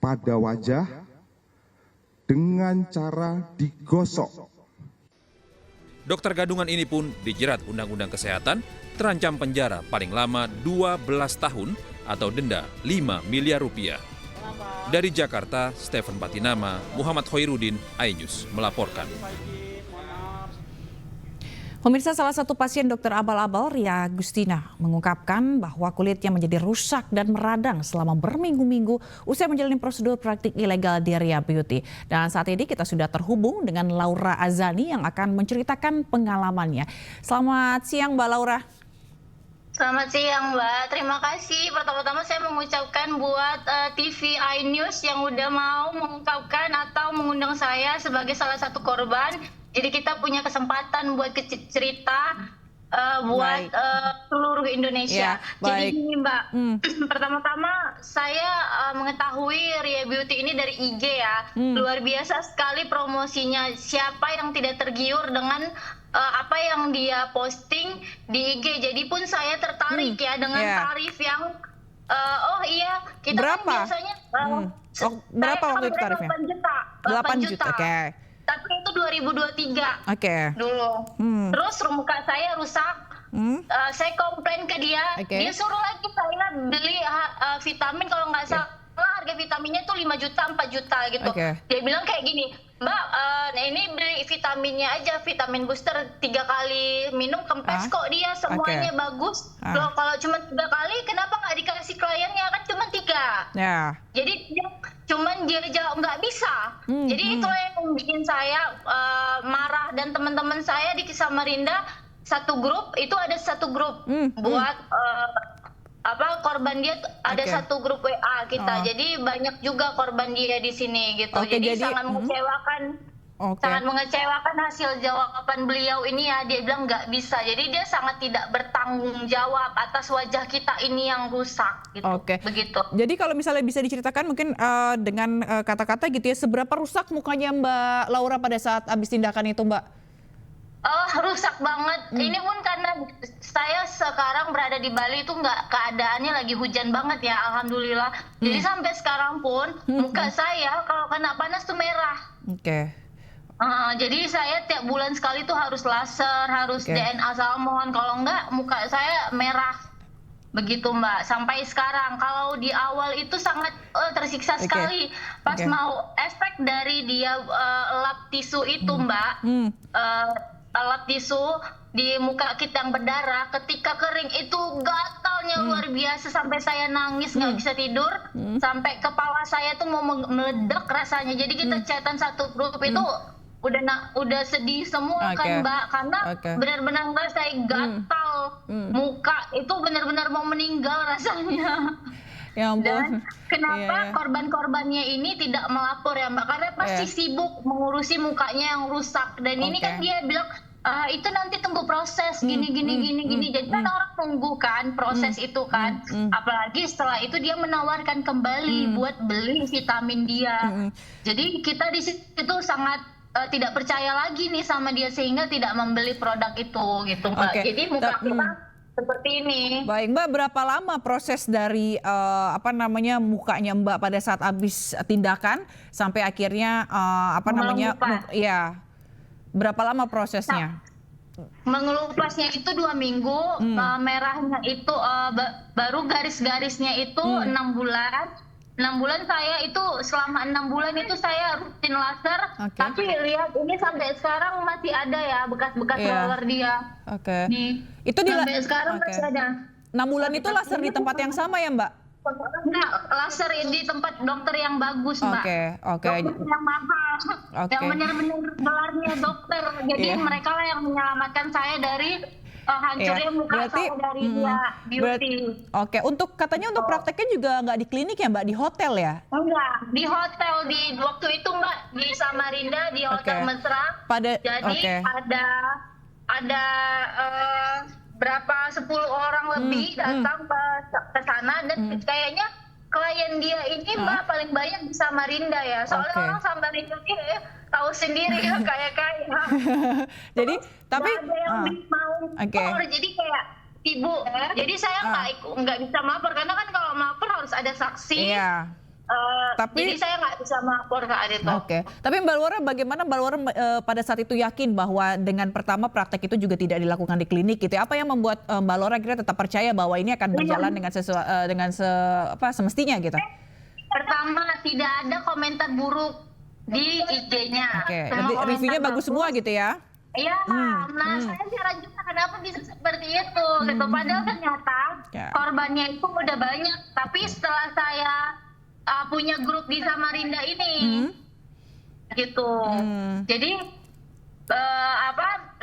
pada wajah dengan cara digosok. Dokter gadungan ini pun dijerat Undang-Undang Kesehatan, terancam penjara paling lama 12 tahun atau denda 5 miliar rupiah. Dari Jakarta, Stephen Patinama, Muhammad Khairuddin, iNews melaporkan. Pemirsa, salah satu pasien dokter abal-abal, Ria Agustina, mengungkapkan bahwa kulitnya menjadi rusak dan meradang selama berminggu-minggu usai menjalani prosedur praktik ilegal di Ria Beauty. Dan saat ini kita sudah terhubung dengan Laura Azani yang akan menceritakan pengalamannya. Selamat siang Mbak Laura. Selamat siang Mbak, terima kasih. Pertama-tama saya mengucapkan buat TV iNews yang udah mau mengungkapkan atau mengundang saya sebagai salah satu korban. Jadi kita punya kesempatan buat cerita buat seluruh Indonesia. Jadi gini Mbak, pertama-tama saya mengetahui Ria Beauty ini dari IG ya. Luar biasa sekali promosinya. Siapa yang tidak tergiur dengan apa yang dia posting di IG. Jadi pun saya tertarik ya dengan tarif yang kita berapa? Kan biasanya berapa waktu itu tarifnya? 8 juta. Oke. Tapi itu 2023 dulu. Terus muka saya rusak. Saya komplain ke dia. Dia suruh lagi saya beli vitamin, kalau nggak salah harga vitaminnya tuh 5 juta, 4 juta gitu. Dia bilang kayak gini, Mbak, ini beli vitaminnya aja, vitamin booster 3 kali minum kempes kok dia, semuanya bagus. Loh, kalau cuma 3 kali kenapa nggak dikasih kliennya, kan cuma 3. Jadi dia jawab nggak bisa. Jadi itulah yang bikin saya marah, dan teman-teman saya di Samarinda satu grup itu ada satu grup buat korban dia ada satu grup WA kita. Jadi banyak juga korban dia di sini gitu. Jadi sangat mengecewakan. Sangat mengecewakan hasil jawaban beliau ini ya. Dia bilang nggak bisa. Jadi dia sangat tidak bertanggung jawab atas wajah kita ini yang rusak gitu. Begitu. Jadi kalau misalnya bisa diceritakan mungkin dengan kata-kata gitu ya, seberapa rusak mukanya Mbak Laura pada saat habis tindakan itu, Mbak? Rusak banget. Ini pun karena saya sekarang berada di Bali itu nggak, keadaannya lagi hujan banget ya, alhamdulillah. Jadi sampai sekarang pun muka saya kalau kena panas tuh merah. Jadi saya tiap bulan sekali tuh harus laser, harus DNA salmon. Kalau enggak muka saya merah. Begitu Mbak. Sampai sekarang. Kalau di awal itu sangat tersiksa sekali. Pas mau efek dari dia lap tisu itu Mbak. Lap tisu di muka kita yang berdarah, ketika kering itu gatalnya luar biasa sampai saya nangis nggak bisa tidur, sampai kepala saya tuh mau meledak rasanya. Jadi kita chatan satu grup itu udah sedih semua kan Mbak, karena benar-benar saya gatal, muka itu benar-benar mau meninggal rasanya. Ya ampun. Dan kenapa korban-korbannya ini tidak melapor ya Mbak? Karena pasti sibuk mengurusi mukanya yang rusak. Dan ini kan dia bilang itu nanti tunggu proses gini. Jadi kan orang tunggu kan proses itu kan. Apalagi setelah itu dia menawarkan kembali buat beli vitamin dia. Jadi kita di situ sangat tidak percaya lagi nih sama dia sehingga tidak membeli produk itu gitu Mbak. Jadi muka kita seperti ini. Baik Mbak, berapa lama proses dari mukanya Mbak pada saat habis tindakan sampai akhirnya berapa lama prosesnya? Mengelupasnya itu 2 minggu, merahnya itu baru garis-garisnya itu 6 bulan. 6 bulan saya itu selama 6 bulan itu saya rutin laser, tapi lihat ini sampai sekarang masih ada ya bekas-bekas roller dia. Itu sampai sekarang masih ada. 6 bulan itu laser di tempat yang sama ya Mbak? Enggak, laser di tempat dokter yang bagus Mbak. Dokter yang mahal, yang benar-benar gelarnya dokter. Jadi mereka lah yang menyelamatkan saya dari hancurnya muka saya dari dia beauty. Untuk katanya untuk prakteknya juga nggak di klinik ya Mbak, di hotel ya? Enggak, di hotel di waktu itu Mbak di Samarinda di Hotel Mesra. Jadi ada berapa 10 orang lebih datang ke sana dan kayaknya klien dia ini Mbak paling banyak di Samarinda ya. Soalnya orang Samarinda ini tahu sendiri ya kaya-kaya. Jadi tapi ada yang mau jadi kayak ibu. Jadi saya nggak bisa melapor karena kan kalau melapor harus ada saksi. Jadi saya nggak bisa melapor ke Adito. Tapi Mbak Laura, bagaimana Mbak Laura pada saat itu yakin bahwa dengan pertama praktek itu juga tidak dilakukan di klinik gitu? Apa yang membuat Mbak Laura akhirnya tetap percaya bahwa ini akan berjalan dengan semestinya gitu? Pertama, tidak ada komentar buruk di IG-nya. Reviewnya bagus semua gitu ya? Iya, saya heran juga kenapa bisa seperti itu. Gitu. Padahal ternyata korbannya itu udah banyak. Tapi setelah saya punya grup di Samarinda ini, gitu. Jadi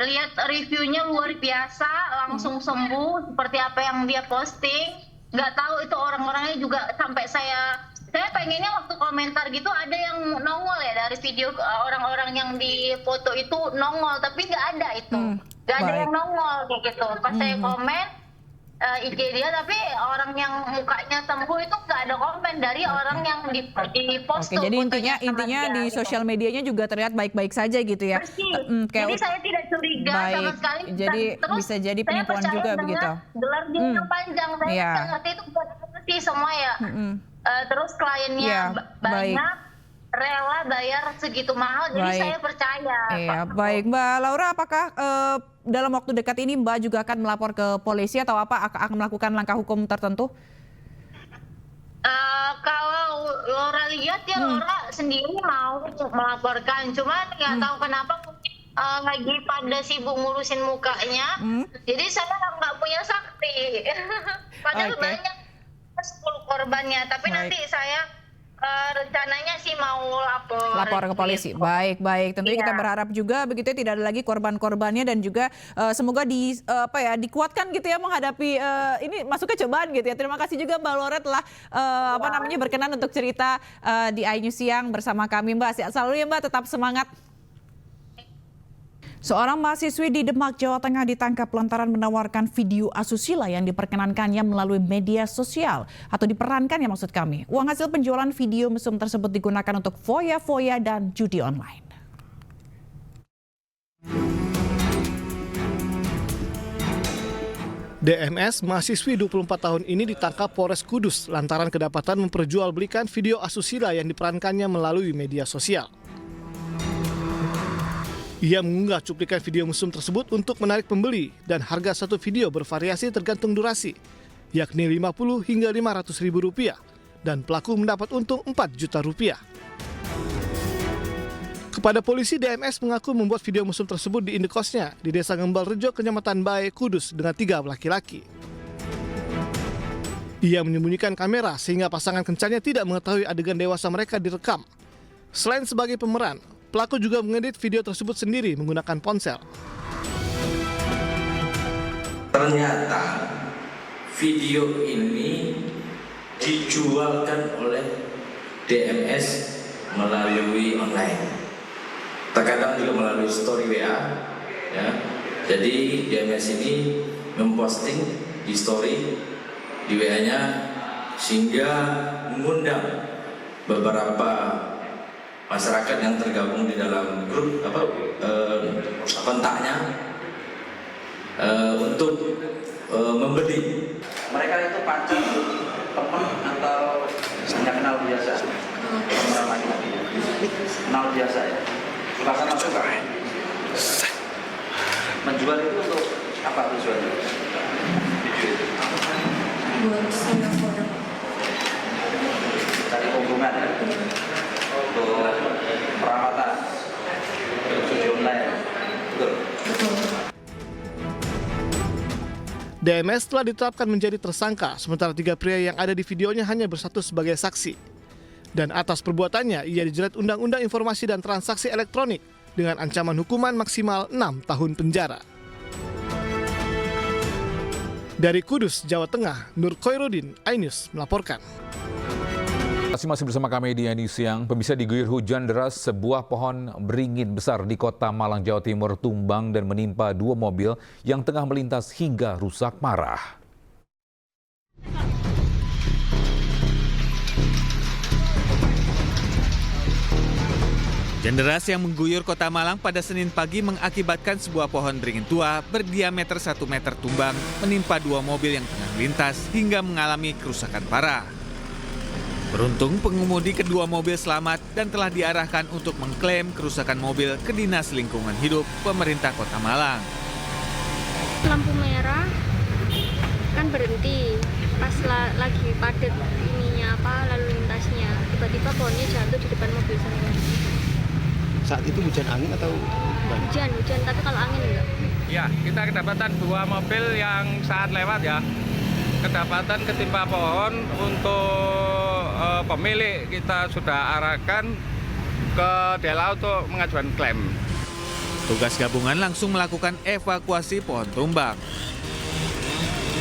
lihat reviewnya luar biasa, langsung sembuh seperti apa yang dia posting. Nggak tahu itu orang-orangnya juga sampai saya pengennya waktu komentar gitu ada yang nongol ya dari video orang-orang yang di foto itu nongol, tapi nggak ada itu, nggak ada yang nongol kayak gitu. Pas saya komen IG dia, tapi orang yang mukanya sembuh itu nggak ada komen dari orang yang di post. Jadi intinya di sosial medianya juga terlihat baik-baik saja gitu ya. Jadi saya tidak curiga sama sekali. Jadi bisa jadi penipuan juga begitu. Gelar dia yang panjang, saya nggak ngerti itu buat apa sih semua ya. Terus kliennya banyak, rela bayar segitu mahal, jadi saya percaya. Baik Mbak Laura, apakah dalam waktu dekat ini Mbak juga akan melapor ke polisi atau akan melakukan langkah hukum tertentu? Kalau Laura lihat ya Laura sendiri mau melaporkan, cuman nggak tahu kenapa mungkin lagi pada sibuk ngurusin mukanya, jadi saya nggak punya sakti. Padahal banyak 10 korbannya, tapi nanti saya Rencananya sih mau lapor ke polisi. Baik. Tentunya kita berharap juga begitu ya, tidak ada lagi korban-korbannya dan juga semoga dikuatkan gitu ya menghadapi ini masuknya cobaan gitu ya. Terima kasih juga Mbak Lore telah berkenan untuk cerita di iNews Siang bersama kami, Mbak. Sehat selalu ya Mbak, tetap semangat. Seorang mahasiswi di Demak, Jawa Tengah ditangkap lantaran menawarkan video asusila yang diperkenankannya melalui media sosial atau diperankannya maksud kami. Uang hasil penjualan video mesum tersebut digunakan untuk foya-foya dan judi online. DMS, mahasiswi 24 tahun ini ditangkap Polres Kudus lantaran kedapatan memperjualbelikan video asusila yang diperankannya melalui media sosial. Ia mengunggah cuplikan video mesum tersebut untuk menarik pembeli dan harga satu video bervariasi tergantung durasi, yakni Rp50 hingga Rp500.000 dan pelaku mendapat untung Rp4 juta. Kepada polisi, DMS mengaku membuat video mesum tersebut di indekosnya di Desa Ngembal Rejo, Kecamatan Bae, Kudus dengan 3 laki-laki. Ia menyembunyikan kamera sehingga pasangan kencannya tidak mengetahui adegan dewasa mereka direkam. Selain sebagai pemeran, pelaku juga mengedit video tersebut sendiri menggunakan ponsel. Ternyata video ini dijualkan oleh DMS melalui online. Terkadang juga melalui story WA. Ya. Jadi DMS ini memposting di story di WA-nya sehingga mengundang beberapa masyarakat yang tergabung di dalam grup kontaknya untuk membeli. Mereka itu pacar, teman atau hanya kenal biasa? Kenal biasa ya. Suka. Menjual itu untuk apa tujuannya? Buat senang-senang. Cari keuntungan ya. Untuk perawatan judi online. Betul. DMS telah ditetapkan menjadi tersangka, sementara 3 pria yang ada di videonya hanya berstatus sebagai saksi. Dan atas perbuatannya, ia dijerat Undang-Undang Informasi dan Transaksi Elektronik dengan ancaman hukuman maksimal 6 tahun penjara. Dari Kudus, Jawa Tengah, Nur Khairuddin, iNews melaporkan. Masih bersama kami di iNews Siang. Pemirsa, diguyur hujan deras, sebuah pohon beringin besar di Kota Malang, Jawa Timur tumbang dan menimpa 2 mobil yang tengah melintas hingga rusak parah. Hujan deras yang mengguyur Kota Malang pada Senin pagi mengakibatkan sebuah pohon beringin tua berdiameter 1 meter tumbang menimpa 2 mobil yang tengah melintas hingga mengalami kerusakan parah. Beruntung pengemudi kedua mobil selamat dan telah diarahkan untuk mengklaim kerusakan mobil ke Dinas Lingkungan Hidup Pemerintah Kota Malang. Lampu merah kan berhenti pas lagi padat lalu lintasnya, tiba-tiba pohonnya jatuh di depan mobil saya. Saat itu hujan angin atau Hujan, tapi kalau angin enggak. Ya, kita kedapatan 2 mobil yang saat lewat ya. Kedapatan ketimpa pohon. Untuk pemilik kita sudah arahkan ke Dela untuk mengajukan klaim. Tugas gabungan langsung melakukan evakuasi pohon tumbang.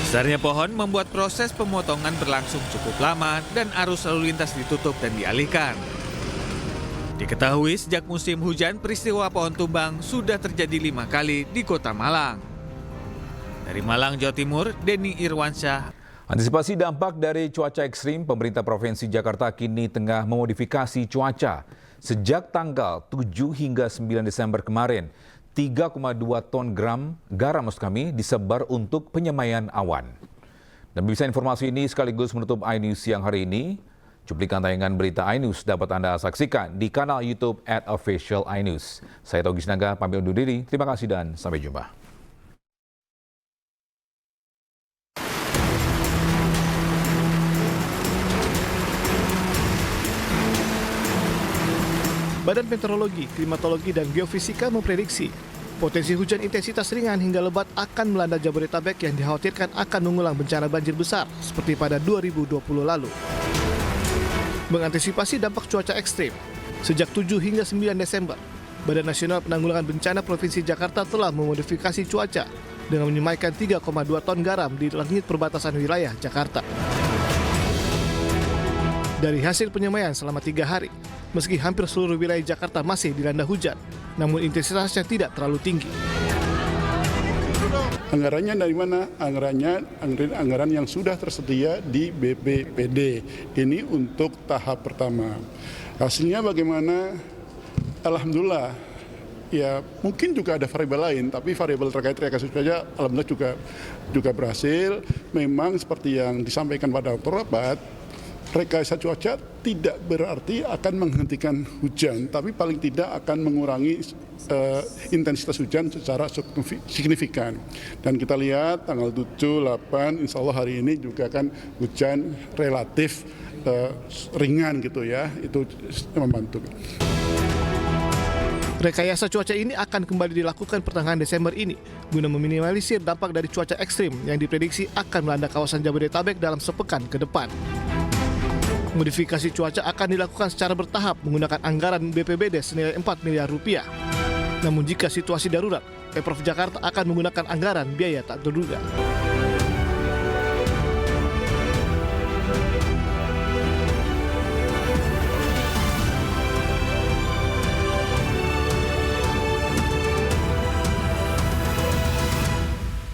Besarnya pohon membuat proses pemotongan berlangsung cukup lama dan arus lalu lintas ditutup dan dialihkan. Diketahui sejak musim hujan, peristiwa pohon tumbang sudah terjadi 5 kali di Kota Malang. Dari Malang, Jawa Timur, Denny Irwansyah. Antisipasi dampak dari cuaca ekstrim, pemerintah Provinsi Jakarta kini tengah memodifikasi cuaca. Sejak tanggal 7 hingga 9 Desember kemarin, 3,2 ton garam disebar untuk penyemaian awan. Dan bisa informasi ini sekaligus menutup iNews Siang hari ini. Cuplikan tayangan berita iNews dapat Anda saksikan di kanal YouTube @official iNews. Saya Togi Sinaga, pamit undur diri. Terima kasih dan sampai jumpa. Badan Meteorologi, Klimatologi, dan Geofisika memprediksi potensi hujan intensitas ringan hingga lebat akan melanda Jabodetabek yang dikhawatirkan akan mengulang bencana banjir besar seperti pada 2020 lalu. Mengantisipasi dampak cuaca ekstrim, sejak 7 hingga 9 Desember, Badan Nasional Penanggulangan Bencana Provinsi Jakarta telah memodifikasi cuaca dengan menyemaikan 3,2 ton garam di langit perbatasan wilayah Jakarta. Dari hasil penyemaian selama 3 hari, meski hampir seluruh wilayah Jakarta masih dilanda hujan, namun intensitasnya tidak terlalu tinggi. Anggarannya dari mana? Anggaran yang sudah tersedia di BPPD. Ini untuk tahap pertama. Hasilnya bagaimana? Alhamdulillah, ya mungkin juga ada variabel lain, tapi variabel terkait rekayasa cuaca alhamdulillah juga berhasil. Memang seperti yang disampaikan pada rapat, rekayasa cuaca tidak berarti akan menghentikan hujan, tapi paling tidak akan mengurangi intensitas hujan secara signifikan. Dan kita lihat tanggal 7, 8, insya Allah hari ini juga kan hujan relatif ringan gitu ya, itu membantu. Rekayasa cuaca ini akan kembali dilakukan pertengahan Desember ini guna meminimalisir dampak dari cuaca ekstrim yang diprediksi akan melanda kawasan Jabodetabek dalam sepekan ke depan. Modifikasi cuaca akan dilakukan secara bertahap menggunakan anggaran BPBD senilai 4 miliar rupiah. Namun jika situasi darurat, Pemprov Jakarta akan menggunakan anggaran biaya tak terduga.